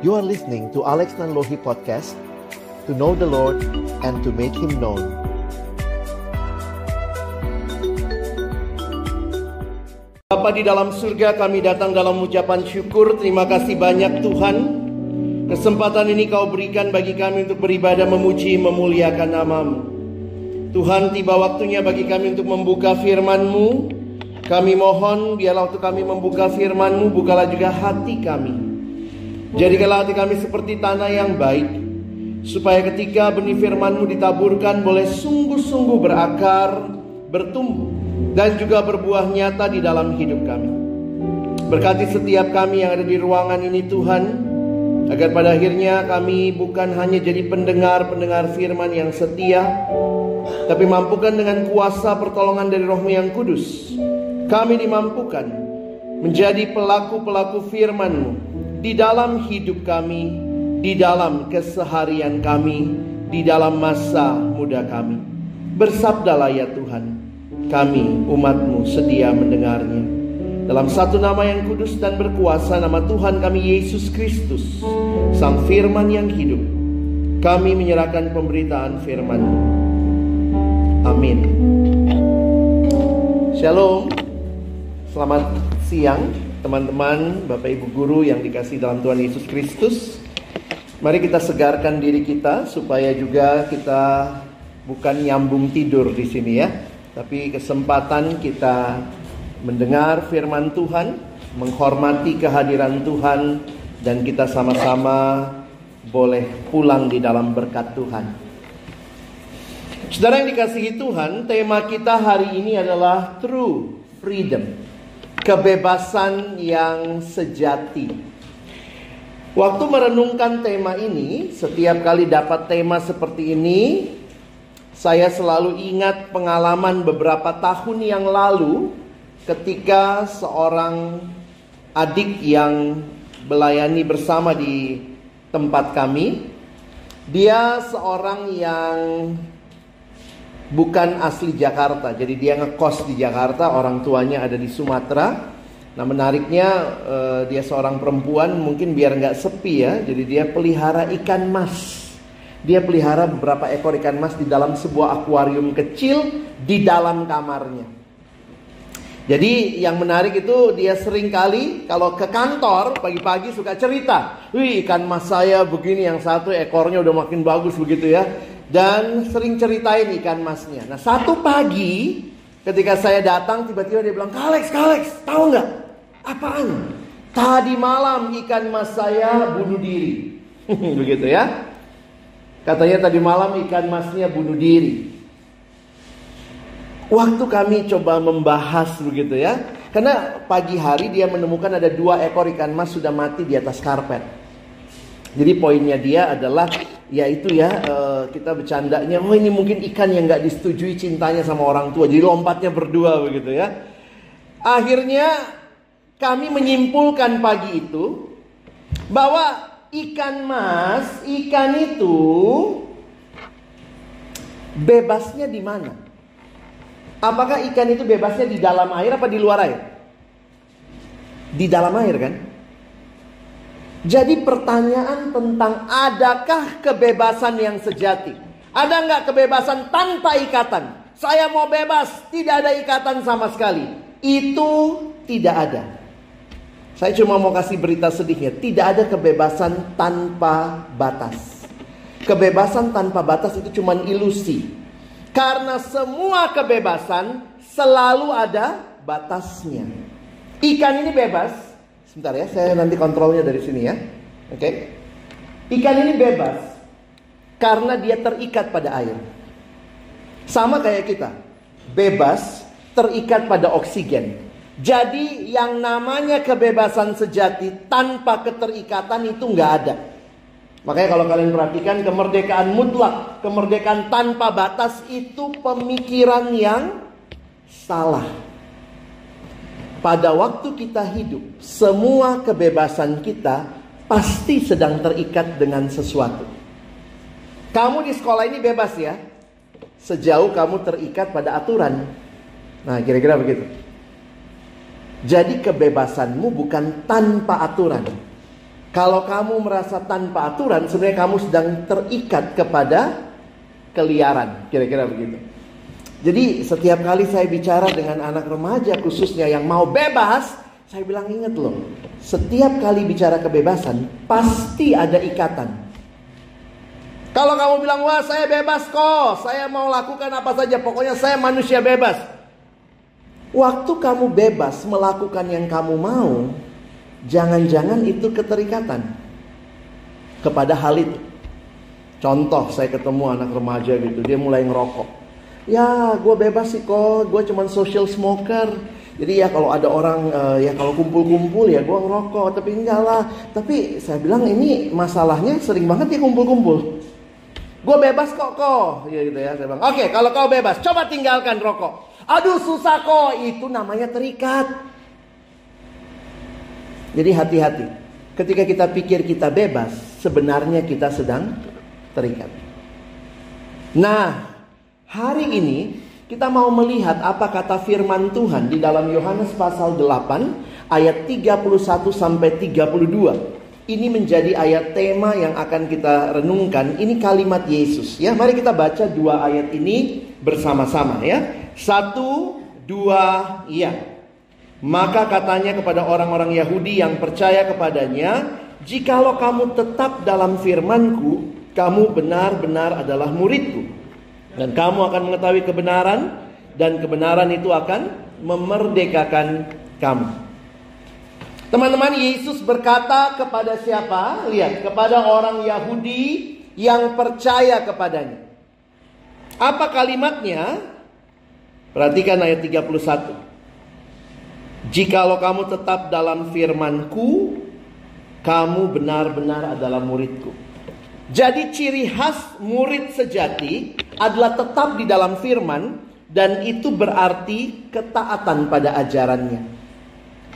You are listening to Alex Nanlohi Podcast, to know the Lord and to make Him known. Bapa di dalam surga, kami datang dalam ucapan syukur. Terima kasih banyak Tuhan. Kesempatan ini Kau berikan bagi kami untuk beribadah, memuji, memuliakan nama-Mu. Tuhan, tiba waktunya bagi kami untuk membuka firman-Mu. Kami mohon biarlah waktu kami membuka firman-Mu, bukalah juga hati kami. Jadikanlah hati kami seperti tanah yang baik, supaya ketika benih firman-Mu ditaburkan boleh sungguh-sungguh berakar, bertumbuh, dan juga berbuah nyata di dalam hidup kami. Berkati setiap kami yang ada di ruangan ini Tuhan, agar pada akhirnya kami bukan hanya jadi pendengar-pendengar firman yang setia, tapi mampukan dengan kuasa pertolongan dari Roh-Mu yang kudus, kami dimampukan menjadi pelaku-pelaku firman-Mu di dalam hidup kami, di dalam keseharian kami, di dalam masa muda kami. Bersabdalah ya Tuhan, kami umat-Mu sedia mendengarnya. Dalam satu nama yang kudus dan berkuasa, nama Tuhan kami Yesus Kristus, Sang Firman yang hidup, kami menyerahkan pemberitaan firman-Mu. Amin. Shalom. Selamat siang teman-teman, Bapak Ibu Guru yang dikasihi dalam Tuhan Yesus Kristus. Mari kita segarkan diri kita supaya juga kita bukan nyambung tidur di sini ya, tapi kesempatan kita mendengar firman Tuhan, menghormati kehadiran Tuhan, dan kita sama-sama boleh pulang di dalam berkat Tuhan. Saudara yang dikasihi Tuhan, tema kita hari ini adalah True Freedom, kebebasan yang sejati. Waktu merenungkan tema ini, setiap kali dapat tema seperti ini, saya selalu ingat pengalaman beberapa tahun yang lalu ketika seorang adik yang melayani bersama di tempat kami. Dia seorang yang bukan asli Jakarta, jadi dia ngekos di Jakarta, orang tuanya ada di Sumatera. Nah menariknya dia seorang perempuan, mungkin biar nggak sepi ya, jadi dia pelihara ikan mas. Dia pelihara beberapa ekor ikan mas di dalam sebuah akuarium kecil di dalam kamarnya. Jadi yang menarik itu dia sering kali kalau ke kantor pagi-pagi suka cerita, "Wih, ikan mas saya begini, yang satu ekornya udah makin bagus begitu ya." Dan sering ceritain ikan masnya. Nah satu pagi ketika saya datang, tiba-tiba dia bilang, Kak Alex, tahu nggak? Apaan? Tadi malam ikan mas saya bunuh diri. Begitu ya. Katanya tadi malam ikan masnya bunuh diri. Waktu kami coba membahas begitu ya, karena pagi hari dia menemukan ada 2 ekor ikan mas sudah mati di atas karpet. Jadi poinnya dia adalah, yaitu ya, kita bercandanya, oh ini mungkin ikan yang gak disetujui cintanya sama orang tua, jadi lompatnya berdua begitu ya. Akhirnya kami menyimpulkan pagi itu bahwa ikan mas, ikan itu bebasnya di mana? Apakah ikan itu bebasnya di dalam air apa di luar air? Di dalam air kan? Jadi pertanyaan tentang adakah kebebasan yang sejati? Ada nggak kebebasan tanpa ikatan? Saya mau bebas, tidak ada ikatan sama sekali. Itu tidak ada. Saya cuma mau kasih berita sedihnya, tidak ada kebebasan tanpa batas. Kebebasan tanpa batas itu cuma ilusi. Karena semua kebebasan selalu ada batasnya. Ikan ini bebas. Sebentar ya, saya nanti kontrolnya dari sini ya. Oke. Ikan ini bebas karena dia terikat pada air. Sama kayak kita. Bebas terikat pada oksigen. Jadi yang namanya kebebasan sejati tanpa keterikatan itu nggak ada. Makanya kalau kalian perhatikan, kemerdekaan mutlak, kemerdekaan tanpa batas itu pemikiran yang salah. Pada waktu kita hidup, semua kebebasan kita pasti sedang terikat dengan sesuatu. Kamu di sekolah ini bebas ya, sejauh kamu terikat pada aturan. Nah kira-kira begitu. Jadi kebebasanmu bukan tanpa aturan. Kalau kamu merasa tanpa aturan, sebenarnya kamu sedang terikat kepada keliaran. Kira-kira begitu. Jadi setiap kali saya bicara dengan anak remaja khususnya yang mau bebas, saya bilang ingat loh, setiap kali bicara kebebasan pasti ada ikatan. Kalau kamu bilang, wah saya bebas kok, saya mau lakukan apa saja, pokoknya saya manusia bebas. Waktu kamu bebas melakukan yang kamu mau, jangan-jangan itu keterikatan kepada hal itu. Contoh, saya ketemu anak remaja gitu, dia mulai ngerokok. Ya gue bebas sih kok, gue cuman social smoker. Jadi ya kalau ada orang, ya kalau kumpul-kumpul ya gue ngerokok. Tapi enggak lah. Tapi saya bilang ini masalahnya sering banget dia kumpul-kumpul. Gue bebas kok ya gitu ya. Saya bilang, oke, kalau kau bebas, coba tinggalkan rokok. Aduh susah kok, itu namanya terikat. Jadi hati-hati. Ketika kita pikir kita bebas, sebenarnya kita sedang terikat. Nah, hari ini kita mau melihat apa kata firman Tuhan di dalam Yohanes pasal 8 ayat 31 sampai 32. Ini menjadi ayat tema yang akan kita renungkan. Ini kalimat Yesus ya. Mari kita baca dua ayat ini bersama-sama ya. 1, 2, iya. Maka katanya kepada orang-orang Yahudi yang percaya kepadanya, jikalau kamu tetap dalam firman-Ku, kamu benar-benar adalah murid-Ku. Dan kamu akan mengetahui kebenaran, dan kebenaran itu akan memerdekakan kamu. Teman-teman, Yesus berkata kepada siapa? Lihat, kepada orang Yahudi yang percaya kepadanya. Apa kalimatnya? Perhatikan ayat 31. Jikalau kamu tetap dalam firman-Ku, kamu benar-benar adalah murid-Ku. Jadi ciri khas murid sejati adalah tetap di dalam firman, dan itu berarti ketaatan pada ajarannya.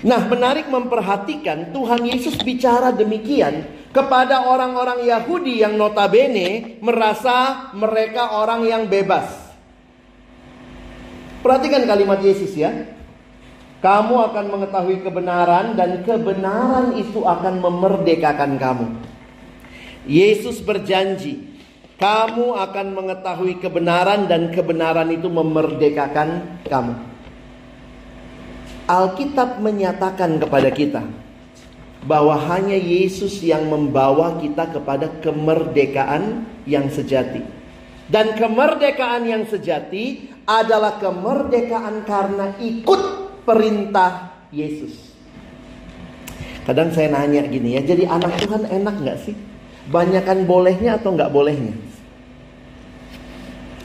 Nah, menarik memperhatikan Tuhan Yesus bicara demikian kepada orang-orang Yahudi yang notabene merasa mereka orang yang bebas. Perhatikan kalimat Yesus ya. Kamu akan mengetahui kebenaran, dan kebenaran itu akan memerdekakan kamu. Yesus berjanji, kamu akan mengetahui kebenaran, dan kebenaran itu memerdekakan kamu. Alkitab menyatakan kepada kita bahwa hanya Yesus yang membawa kita kepada kemerdekaan yang sejati. Dan kemerdekaan yang sejati adalah kemerdekaan karena ikut perintah Yesus. Kadang saya nanya gini ya, jadi anak Tuhan enak gak sih? Banyakan bolehnya atau gak bolehnya?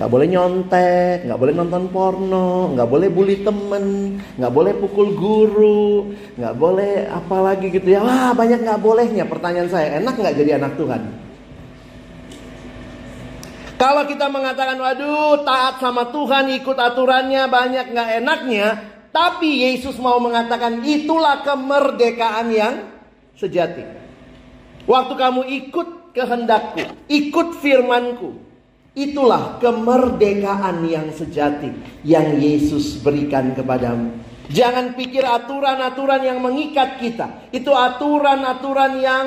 Gak boleh nyontek, gak boleh nonton porno, gak boleh bully temen, gak boleh pukul guru, gak boleh apa lagi gitu ya. Wah, banyak gak bolehnya. Pertanyaan saya, enak gak jadi anak Tuhan? Kalau kita mengatakan, waduh taat sama Tuhan, ikut aturannya, banyak gak enaknya. Tapi Yesus mau mengatakan itulah kemerdekaan yang sejati. Waktu kamu ikut kehendakku, ikut firmanku, itulah kemerdekaan yang sejati yang Yesus berikan kepadamu. Jangan pikir aturan-aturan yang mengikat kita, itu aturan-aturan yang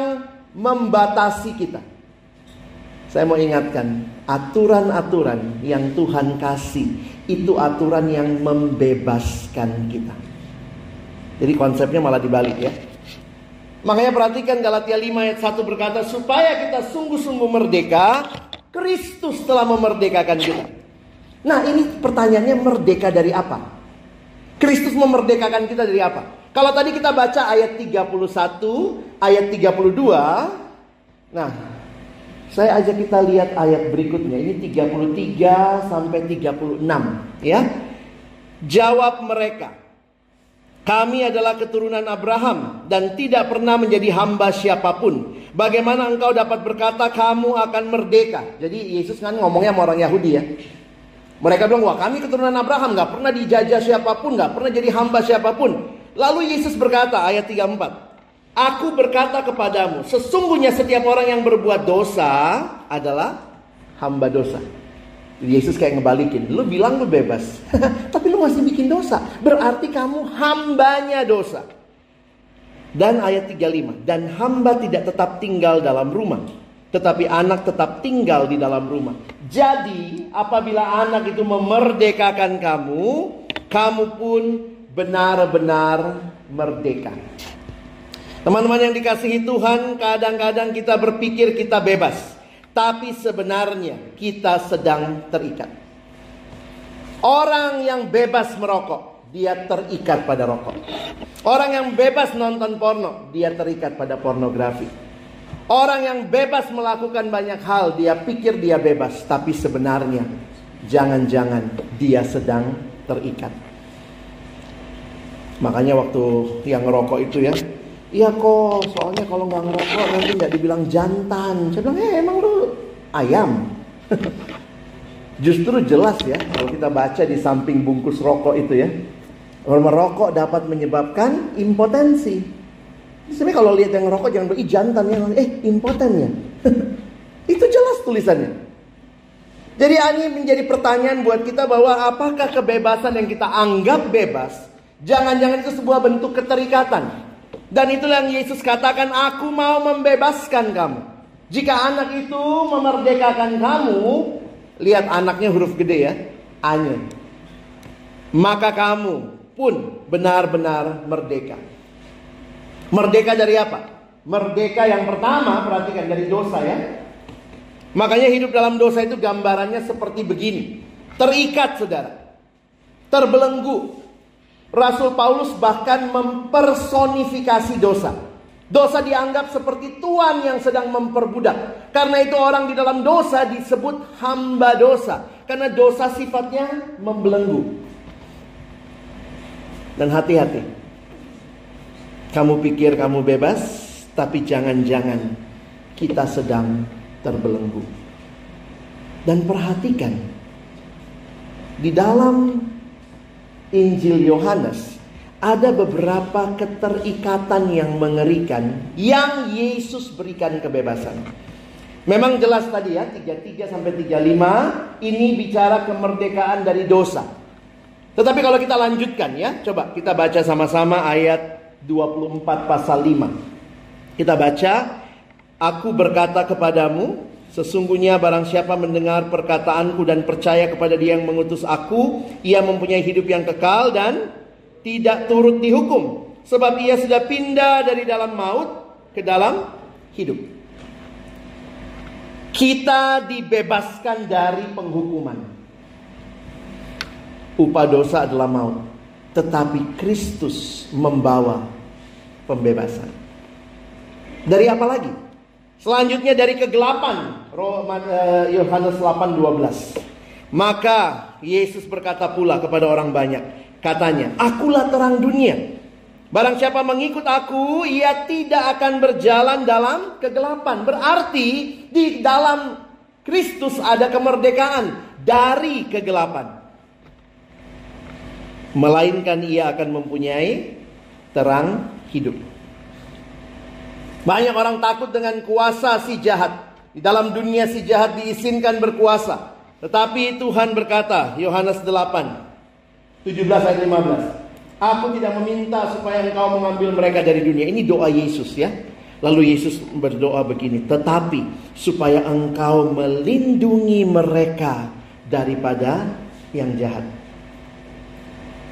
membatasi kita. Saya mau ingatkan, aturan-aturan yang Tuhan kasih, itu aturan yang membebaskan kita. Jadi konsepnya malah dibalik ya. Makanya perhatikan Galatia 5 ayat 1 berkata, supaya kita sungguh-sungguh merdeka, Kristus telah memerdekakan kita. Nah, ini pertanyaannya, merdeka dari apa? Kristus memerdekakan kita dari apa? Kalau tadi kita baca ayat 31, ayat 32. Nah, saya ajak kita lihat ayat berikutnya. Ini 33 sampai 36 ya. Jawab mereka, kami adalah keturunan Abraham dan tidak pernah menjadi hamba siapapun. Bagaimana engkau dapat berkata kamu akan merdeka? Jadi Yesus kan ngomongnya sama orang Yahudi ya. Mereka bilang, wah kami keturunan Abraham, gak pernah dijajah siapapun, gak pernah jadi hamba siapapun. Lalu Yesus berkata, ayat 34, aku berkata kepadamu, sesungguhnya setiap orang yang berbuat dosa adalah hamba dosa. Yesus kayak ngebalikin, lu bilang lu bebas, tapi lu masih bikin dosa. Berarti kamu hambanya dosa. Dan ayat 35, dan hamba tidak tetap tinggal dalam rumah, tetapi anak tetap tinggal di dalam rumah. Jadi apabila anak itu memerdekakan kamu, kamu pun benar-benar merdeka. Teman-teman yang dikasihi Tuhan, kadang-kadang kita berpikir kita bebas, tapi sebenarnya kita sedang terikat. Orang yang bebas merokok, dia terikat pada rokok. Orang yang bebas nonton porno, dia terikat pada pornografi. Orang yang bebas melakukan banyak hal, dia pikir dia bebas, tapi sebenarnya jangan-jangan dia sedang terikat. Makanya waktu yang ngerokok itu ya, iya kok, soalnya kalau nggak ngerokok nanti nggak dibilang jantan. Saya bilang, emang lu ayam? Justru jelas ya, kalau kita baca di samping bungkus rokok itu ya, merokok dapat menyebabkan impotensi. Sebenarnya kalau lihat yang ngerokok jangan bilang, jantan ya, impotennya. Itu jelas tulisannya. Jadi ini menjadi pertanyaan buat kita bahwa apakah kebebasan yang kita anggap bebas, jangan-jangan itu sebuah bentuk keterikatan. Dan itulah yang Yesus katakan, aku mau membebaskan kamu. Jika anak itu memerdekakan kamu, lihat anaknya huruf gede ya, A-nya, maka kamu pun benar-benar merdeka. Merdeka dari apa? Merdeka yang pertama, perhatikan, dari dosa ya. Makanya hidup dalam dosa itu gambarannya seperti begini. Terikat saudara, terbelenggu. Rasul Paulus bahkan mempersonifikasi dosa. Dosa dianggap seperti tuan yang sedang memperbudak. Karena itu orang di dalam dosa disebut hamba dosa. Karena dosa sifatnya membelenggu. Dan hati-hati, kamu pikir kamu bebas, tapi jangan-jangan kita sedang terbelenggu. Dan perhatikan, di dalam Injil Yohanes ada beberapa keterikatan yang mengerikan yang Yesus berikan kebebasan. Memang jelas tadi ya, 33 sampai 35 ini bicara kemerdekaan dari dosa. Tetapi kalau kita lanjutkan ya, coba kita baca sama-sama ayat 24 pasal 5. Kita baca, aku berkata kepadamu, sesungguhnya barang siapa mendengar perkataanku dan percaya kepada Dia yang mengutus aku, ia mempunyai hidup yang kekal dan tidak turut dihukum. Sebab ia sudah pindah dari dalam maut ke dalam hidup. Kita dibebaskan dari penghukuman. Upah dosa adalah maut, tetapi Kristus membawa pembebasan. Dari apa lagi? Selanjutnya dari kegelapan, Yohanes 8:12. Maka Yesus berkata pula kepada orang banyak, katanya, akulah terang dunia. Barang siapa mengikut aku, ia tidak akan berjalan dalam kegelapan. Berarti di dalam Kristus ada kemerdekaan dari kegelapan. Melainkan ia akan mempunyai terang hidup. Banyak orang takut dengan kuasa si jahat. Di dalam dunia si jahat diizinkan berkuasa. Tetapi Tuhan berkata, Yohanes 8:17 ayat 15. Aku tidak meminta supaya engkau mengambil mereka dari dunia. Ini doa Yesus ya. Lalu Yesus berdoa begini, tetapi supaya engkau melindungi mereka daripada yang jahat.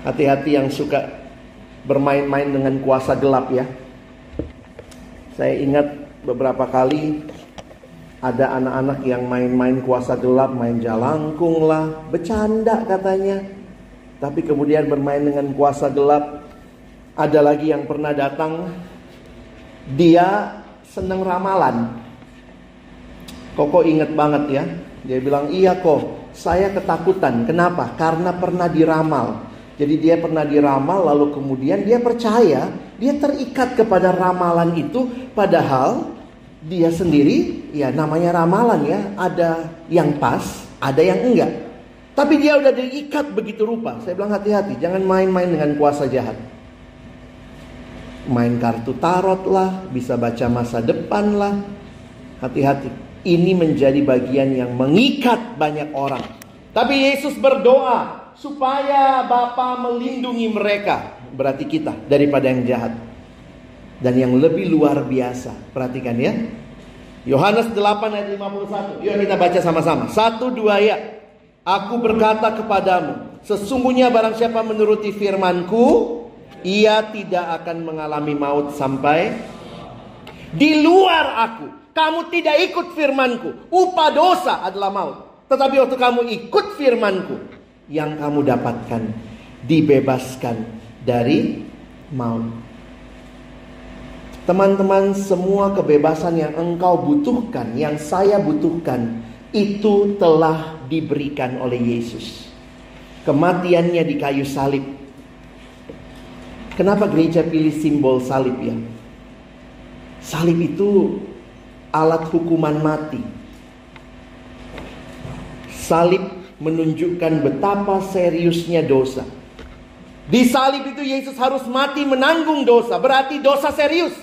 Hati-hati yang suka bermain-main dengan kuasa gelap ya. Saya ingat beberapa kali ada anak-anak yang main-main kuasa gelap, main jalangkung lah, bercanda katanya. Tapi kemudian bermain dengan kuasa gelap. Ada lagi yang pernah datang, dia seneng ramalan. Koko inget banget ya. Dia bilang, iya kok, saya ketakutan. Kenapa? Karena pernah diramal. Jadi dia pernah diramal, lalu kemudian dia percaya, dia terikat kepada ramalan itu. Padahal dia sendiri, ya namanya ramalan ya, ada yang pas, ada yang enggak. Tapi dia udah diikat begitu rupa. Saya bilang hati-hati, jangan main-main dengan kuasa jahat. Main kartu tarot lah, bisa baca masa depan lah. Hati-hati, ini menjadi bagian yang mengikat banyak orang. Tapi Yesus berdoa supaya Bapa melindungi mereka, berarti kita, daripada yang jahat. dan yang lebih luar biasa. Perhatikan ya. Yohanes 8 ayat 51. Yuk kita baca sama-sama. 1, 2 ya. Aku berkata kepadamu, sesungguhnya barang siapa menuruti firman-Ku, ia tidak akan mengalami maut sampai di luar Aku. Kamu tidak ikut firman-Ku, upah dosa adalah maut. Tetapi waktu kamu ikut firman-Ku, yang kamu dapatkan dibebaskan dari maut. Teman-teman, semua kebebasan yang engkau butuhkan, yang saya butuhkan, itu telah diberikan oleh Yesus. Kematiannya di kayu salib. Kenapa gereja pilih simbol salib ya? Salib itu alat hukuman mati. Salib menunjukkan betapa seriusnya dosa. Di salib itu Yesus harus mati menanggung dosa. Berarti dosa serius.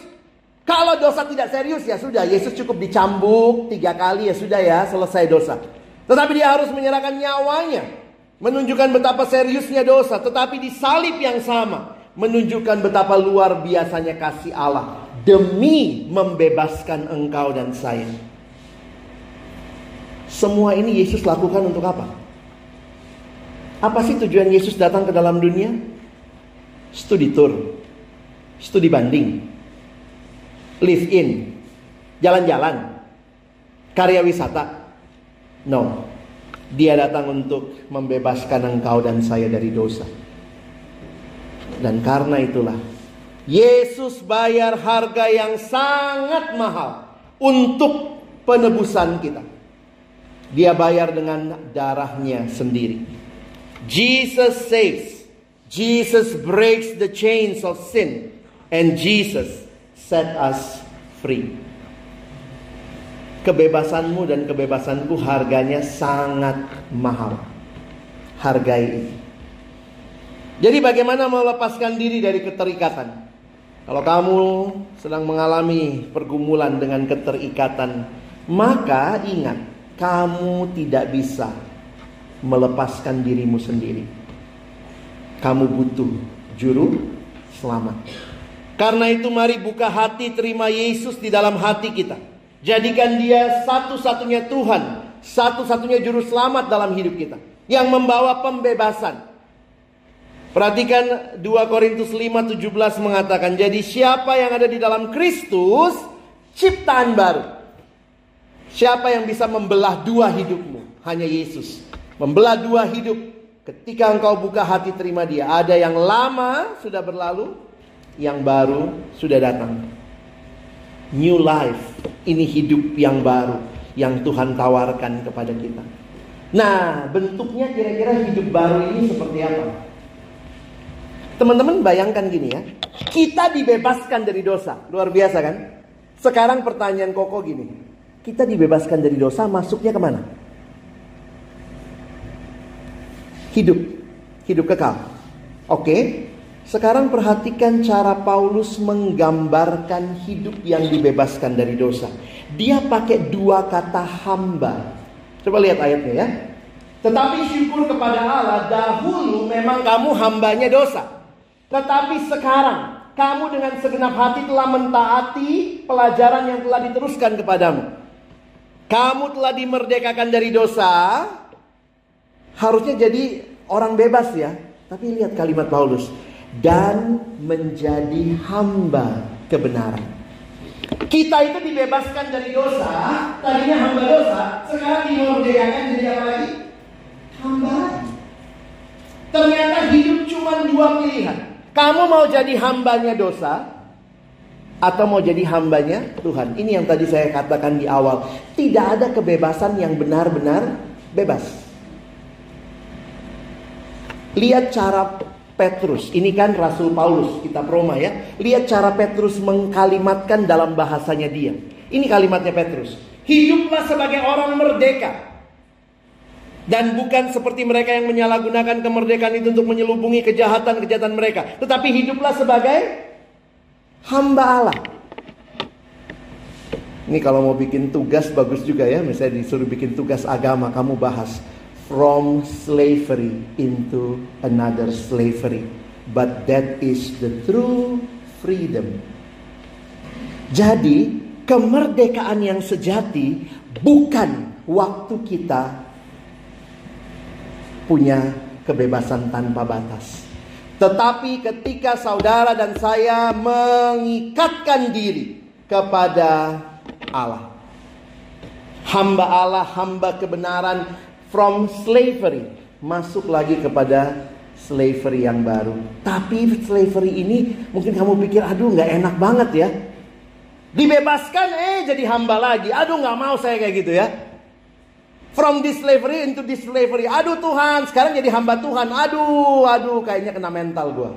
Kalau dosa tidak serius ya sudah, Yesus cukup dicambuk 3 kali ya sudah ya, selesai dosa. Tetapi dia harus menyerahkan nyawanya, menunjukkan betapa seriusnya dosa. Tetapi di salib yang sama menunjukkan betapa luar biasanya kasih Allah demi membebaskan engkau dan saya. Semua ini Yesus lakukan untuk apa? Apa sih tujuan Yesus datang ke dalam dunia? Studi tour, studi banding, live in, jalan-jalan, karya wisata. No, dia datang untuk membebaskan engkau dan saya dari dosa. Dan karena itulah Yesus bayar harga yang sangat mahal untuk penebusan kita. Dia bayar dengan darahnya sendiri. Jesus saves, Jesus breaks the chains of sin, and Jesus set us free. Kebebasanmu dan kebebasanku harganya sangat mahal. Hargai itu. Jadi bagaimana melepaskan diri dari keterikatan? Kalau kamu sedang mengalami pergumulan dengan keterikatan, maka ingat, kamu tidak bisa melepaskan dirimu sendiri. Kamu butuh juru selamat. Karena itu mari buka hati, terima Yesus di dalam hati kita. Jadikan dia satu-satunya Tuhan, satu-satunya juru selamat dalam hidup kita, yang membawa pembebasan. Perhatikan 2 Korintus 5:17 mengatakan, jadi siapa yang ada di dalam Kristus, ciptaan baru. Siapa yang bisa membelah dua hidupmu? Hanya Yesus. Membelah dua hidup. Ketika engkau buka hati terima dia. Ada yang lama sudah berlalu, yang baru sudah datang. New life. Ini hidup yang baru yang Tuhan tawarkan kepada kita. Nah, bentuknya kira-kira hidup baru ini seperti apa? Teman-teman bayangkan gini ya. Kita dibebaskan dari dosa. Luar biasa kan? Sekarang pertanyaan Koko gini. Kita dibebaskan dari dosa, masuknya kemana? Hidup. Hidup kekal. Oke. Sekarang perhatikan cara Paulus menggambarkan hidup yang dibebaskan dari dosa. Dia pakai 2 kata hamba. Coba lihat ayatnya ya. Tetapi syukur kepada Allah, dahulu memang kamu hambanya dosa. Tetapi sekarang kamu dengan segenap hati telah mentaati pelajaran yang telah diteruskan kepadamu. Kamu telah dimerdekakan dari dosa. Harusnya jadi orang bebas ya. Tapi lihat kalimat Paulus. Dan menjadi hamba kebenaran. Kita itu dibebaskan dari dosa. Tadinya hamba dosa. Sekarang dimerdekakan jadi apa lagi? Hamba. Ternyata hidup cuma 2 pilihan. Kamu mau jadi hambanya dosa, atau mau jadi hambanya Tuhan. Ini yang tadi saya katakan di awal. Tidak ada kebebasan yang benar-benar bebas. Lihat cara Petrus. Ini kan Rasul Paulus, kitab Roma ya. Lihat cara Petrus mengkalimatkan dalam bahasanya dia. Ini kalimatnya Petrus. Hiduplah sebagai orang merdeka. Dan bukan seperti mereka yang menyalahgunakan kemerdekaan itu untuk menyelubungi kejahatan-kejahatan mereka. Tetapi hiduplah sebagai hamba Allah. Ini kalau mau bikin tugas bagus juga ya. Misalnya disuruh bikin tugas agama, kamu bahas. From slavery into another slavery. But that is the true freedom. Jadi kemerdekaan yang sejati bukan waktu kita punya kebebasan tanpa batas, tetapi ketika saudara dan saya mengikatkan diri kepada Allah, hamba Allah, hamba kebenaran, from slavery masuk lagi kepada slavery yang baru. Tapi slavery ini mungkin kamu pikir, aduh gak enak banget ya. Dibebaskan jadi hamba lagi. Aduh gak mau saya kayak gitu ya. From this slavery into this slavery. Aduh Tuhan, sekarang jadi hamba Tuhan. Aduh kayaknya kena mental gua.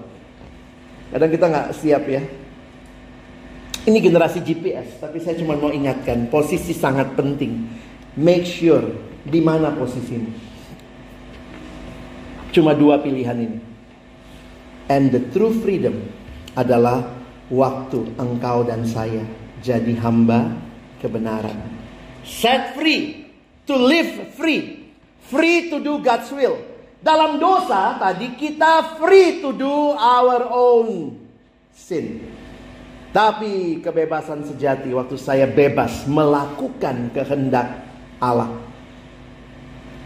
Kadang kita gak siap ya. Ini generasi GPS, tapi saya cuma mau ingatkan, posisi sangat penting. Make sure di mana posisimu. Cuma 2 pilihan ini. And the true freedom adalah waktu engkau dan saya jadi hamba kebenaran. Set free, to live free. Free to do God's will. Dalam dosa tadi kita free to do our own sin. Tapi kebebasan sejati waktu saya bebas melakukan kehendak Allah.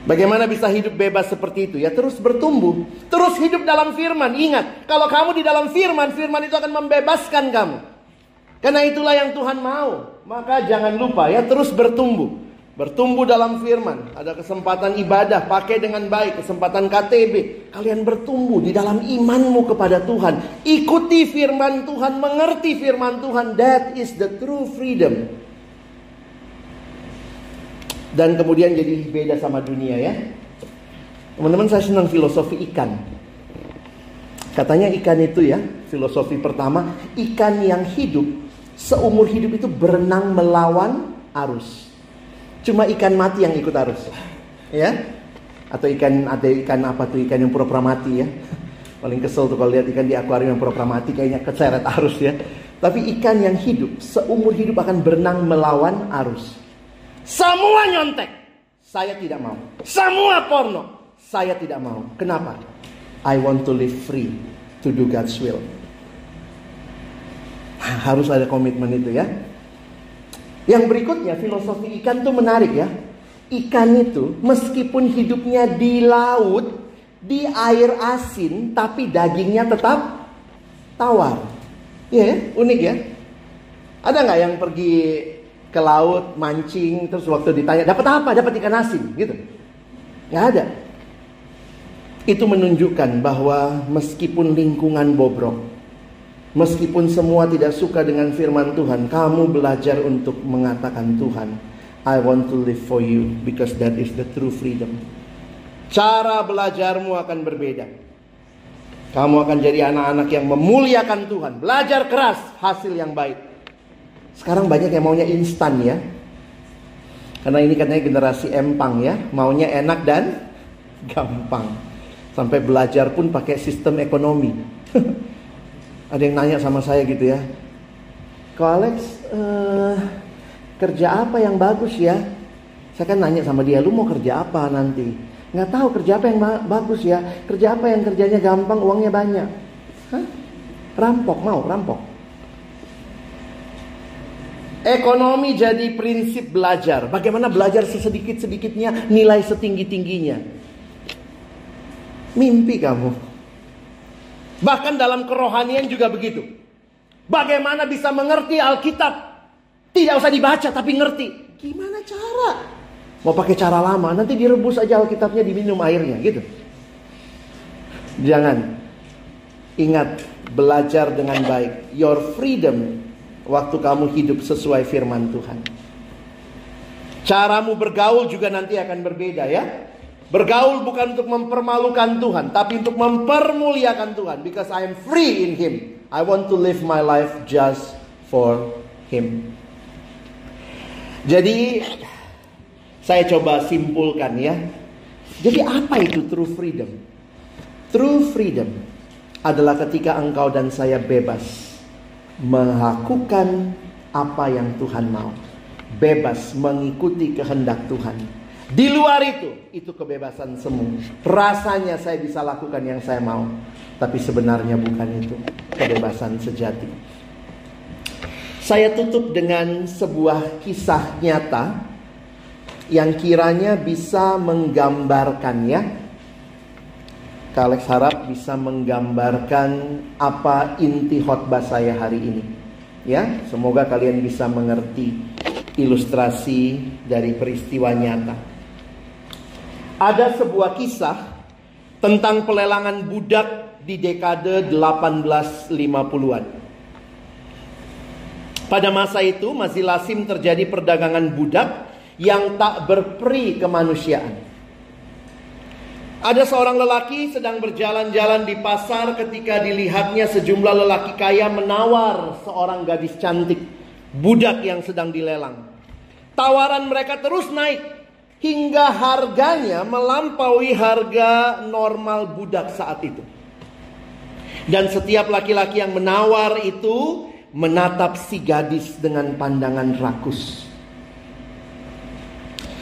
Bagaimana bisa hidup bebas seperti itu? Ya terus bertumbuh, terus hidup dalam firman. Ingat, kalau kamu di dalam firman, firman itu akan membebaskan kamu. Karena itulah yang Tuhan mau. Maka jangan lupa ya, terus bertumbuh. Bertumbuh dalam firman. Ada kesempatan ibadah, pakai dengan baik. Kesempatan KTB. Kalian bertumbuh di dalam imanmu kepada Tuhan. Ikuti firman Tuhan, mengerti firman Tuhan. That is the true freedom. Dan kemudian jadi beda sama dunia ya. Teman-teman, saya senang filosofi ikan. Katanya ikan itu ya, filosofi pertama, ikan yang hidup seumur hidup itu berenang melawan arus. Cuma ikan mati yang ikut arus. Ya? Atau ada ikan apa tuh, ikan yang pura-pura mati ya. Paling kesel tuh kalau lihat ikan di akuarium yang pura-pura mati, kayaknya keseret arus ya. Tapi ikan yang hidup seumur hidup akan berenang melawan arus. Semua nyontek, saya tidak mau. Semua porno, saya tidak mau. Kenapa? I want to live free to do God's will. Harus ada komitmen itu ya. Yang berikutnya, filosofi ikan tuh menarik ya. Ikan itu meskipun hidupnya di laut, di air asin, tapi dagingnya tetap tawar. Iya, unik ya. Ada nggak yang pergi ke laut, mancing, terus waktu ditanya, dapat apa? Dapat ikan asin, gitu. Nggak ada. Itu menunjukkan bahwa meskipun lingkungan bobrok, meskipun semua tidak suka dengan firman Tuhan, kamu belajar untuk mengatakan, Tuhan, I want to live for you, because that is the true freedom. Cara belajarmu akan berbeda. Kamu akan jadi anak-anak yang memuliakan Tuhan. Belajar keras, hasil yang baik. Sekarang banyak yang maunya instan ya. Karena ini katanya generasi empang ya. Maunya enak dan gampang. Sampai belajar pun pakai sistem ekonomi. Ada yang nanya sama saya gitu ya. Kak Alex, kerja apa yang bagus ya? Saya kan nanya sama dia, lu mau kerja apa nanti? Nggak tahu kerja apa yang bagus ya. Kerja apa yang kerjanya gampang, uangnya banyak. Hah? Rampok, mau rampok. Ekonomi jadi prinsip belajar. Bagaimana belajar sesedikit-sedikitnya, nilai setinggi-tingginya. Mimpi kamu. Bahkan dalam kerohanian juga begitu. Bagaimana bisa mengerti Alkitab? Tidak usah dibaca tapi ngerti. Gimana cara? Mau pakai cara lama, nanti direbus aja Alkitabnya, diminum airnya gitu. Jangan. Ingat, belajar dengan baik. Your freedom waktu kamu hidup sesuai firman Tuhan. Caramu bergaul juga nanti akan berbeda ya. Bergaul bukan untuk mempermalukan Tuhan, tapi untuk mempermuliakan Tuhan. Because I am free in Him. I want to live my life just for Him. Jadi saya coba simpulkan ya. Jadi apa itu true freedom? True freedom adalah ketika engkau dan saya bebas melakukan apa yang Tuhan mau. Bebas mengikuti kehendak Tuhan. Di luar itu kebebasan semu. Rasanya saya bisa lakukan yang saya mau, tapi sebenarnya bukan itu kebebasan sejati. Saya tutup dengan sebuah kisah nyata yang kiranya bisa menggambarkannya. Kak Alex harap bisa menggambarkan apa inti khotbah saya hari ini. Ya, semoga kalian bisa mengerti ilustrasi dari peristiwa nyata. Ada sebuah kisah tentang pelelangan budak di dekade 1850-an. Pada masa itu masih lazim terjadi perdagangan budak yang tak berperi kemanusiaan. Ada seorang lelaki sedang berjalan-jalan di pasar ketika dilihatnya sejumlah lelaki kaya menawar seorang gadis cantik, budak yang sedang dilelang. Tawaran mereka terus naik hingga harganya melampaui harga normal budak saat itu. Dan setiap laki-laki yang menawar itu menatap si gadis dengan pandangan rakus.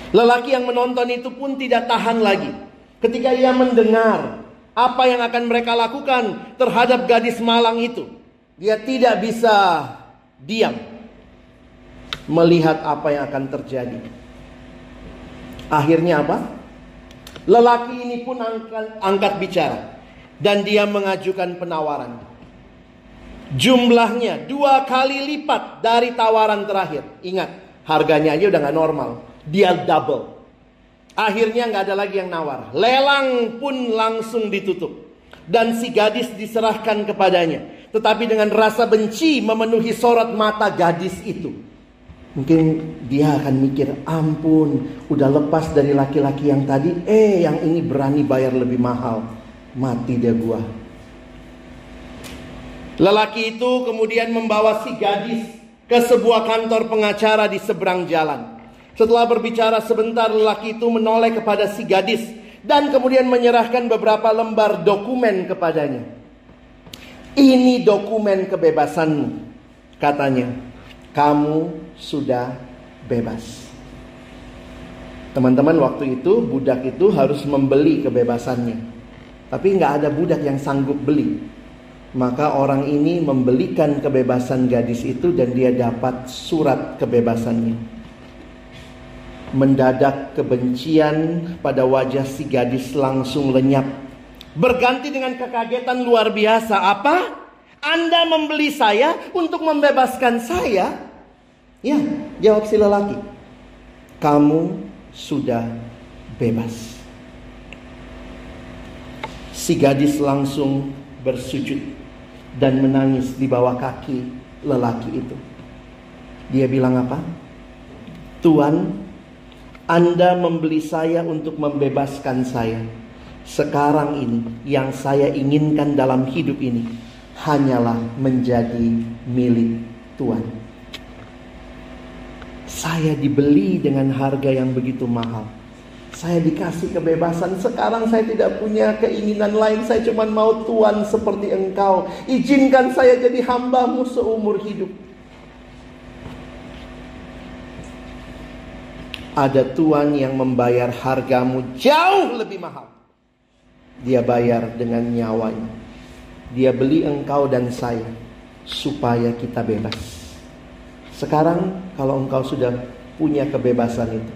Lelaki yang menonton itu pun tidak tahan lagi ketika ia mendengar apa yang akan mereka lakukan terhadap gadis malang itu. Dia tidak bisa diam melihat apa yang akan terjadi. Akhirnya apa? Lelaki ini pun angkat bicara dan dia mengajukan penawaran. Jumlahnya 2 kali lipat dari tawaran terakhir. Ingat, harganya aja udah gak normal. Dia double. Akhirnya gak ada lagi yang nawar. Lelang pun langsung ditutup. Dan si gadis diserahkan kepadanya. Tetapi dengan rasa benci memenuhi sorot mata gadis itu. Mungkin dia akan mikir, ampun, udah lepas dari laki-laki yang tadi, yang ini berani bayar lebih mahal. Mati dia gua. Lelaki itu kemudian membawa si gadis ke sebuah kantor pengacara di seberang jalan. Setelah berbicara sebentar, lelaki itu menoleh kepada si gadis dan kemudian menyerahkan beberapa lembar dokumen kepadanya. Ini dokumen kebebasanmu, katanya. Kamu sudah bebas. Teman-teman, waktu itu budak itu harus membeli kebebasannya. Tapi nggak ada budak yang sanggup beli. Maka orang ini membelikan kebebasan gadis itu dan dia dapat surat kebebasannya. Mendadak kebencian pada wajah si gadis langsung lenyap. Berganti dengan kekagetan luar biasa. Apa? Anda membeli saya untuk membebaskan saya? Ya, jawab si lelaki. Kamu sudah bebas. Si gadis langsung bersujud dan menangis di bawah kaki lelaki itu. Dia bilang apa? Tuan, Anda membeli saya untuk membebaskan saya. Sekarang ini yang saya inginkan dalam hidup ini hanyalah menjadi milik Tuhan. Saya dibeli dengan harga yang begitu mahal. Saya dikasih kebebasan. Sekarang saya tidak punya keinginan lain. Saya cuma mau Tuhan seperti Engkau. Izinkan saya jadi hamba-Mu seumur hidup. Ada Tuhan yang membayar hargamu jauh lebih mahal. Dia bayar dengan nyawanya. Dia beli engkau dan saya supaya kita bebas. Sekarang kalau engkau sudah punya kebebasan itu,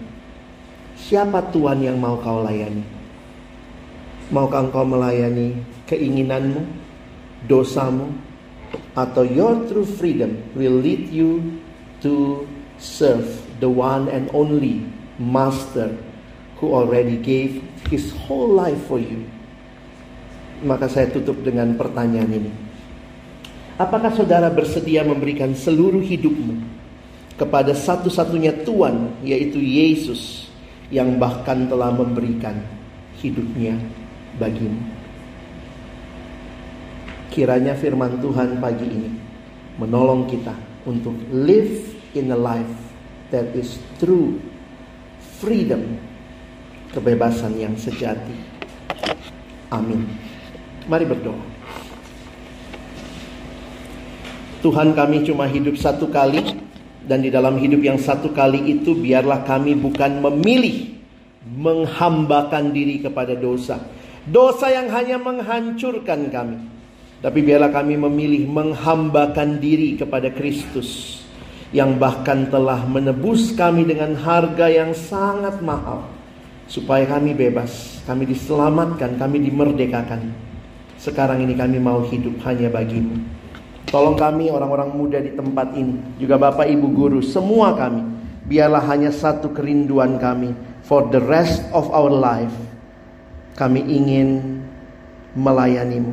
siapa Tuhan yang mau kau layani? Maukah engkau melayani keinginanmu, dosamu, atau your true freedom will lead you to serve the one and only Master who already gave his whole life for you? Maka saya tutup dengan pertanyaan ini. Apakah saudara bersedia memberikan seluruh hidupmu kepada satu-satunya Tuhan, yaitu Yesus, yang bahkan telah memberikan hidupnya bagimu? Kiranya firman Tuhan pagi ini menolong kita untuk live in a life that is true freedom, kebebasan yang sejati. Amin. Mari berdoa. Tuhan, kami cuma hidup satu kali, dan di dalam hidup yang satu kali itu biarlah kami bukan memilih menghambakan diri kepada dosa, dosa yang hanya menghancurkan kami, tapi biarlah kami memilih menghambakan diri kepada Kristus, yang bahkan telah menebus kami dengan harga yang sangat mahal, supaya kami bebas, kami diselamatkan, kami dimerdekakan. Sekarang ini kami mau hidup hanya bagi-Mu. Tolong kami orang-orang muda di tempat ini, juga Bapak Ibu guru, semua kami, biarlah hanya satu kerinduan kami, for the rest of our life, kami ingin melayani-Mu,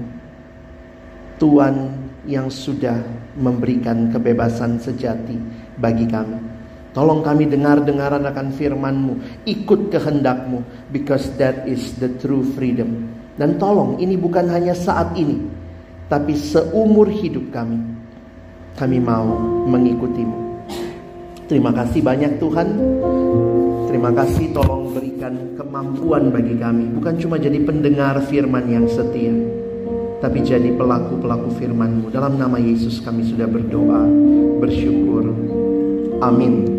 Tuhan yang sudah memberikan kebebasan sejati bagi kami. Tolong kami dengar-dengaran akan firman-Mu, ikut kehendak-Mu, because that is the true freedom. Dan tolong, ini bukan hanya saat ini, tapi seumur hidup kami, kami mau mengikuti-Mu. Terima kasih banyak Tuhan. Terima kasih, tolong berikan kemampuan bagi kami, bukan cuma jadi pendengar firman yang setia, tapi jadi pelaku-pelaku firman-Mu. Dalam nama Yesus kami sudah berdoa, bersyukur. Amin.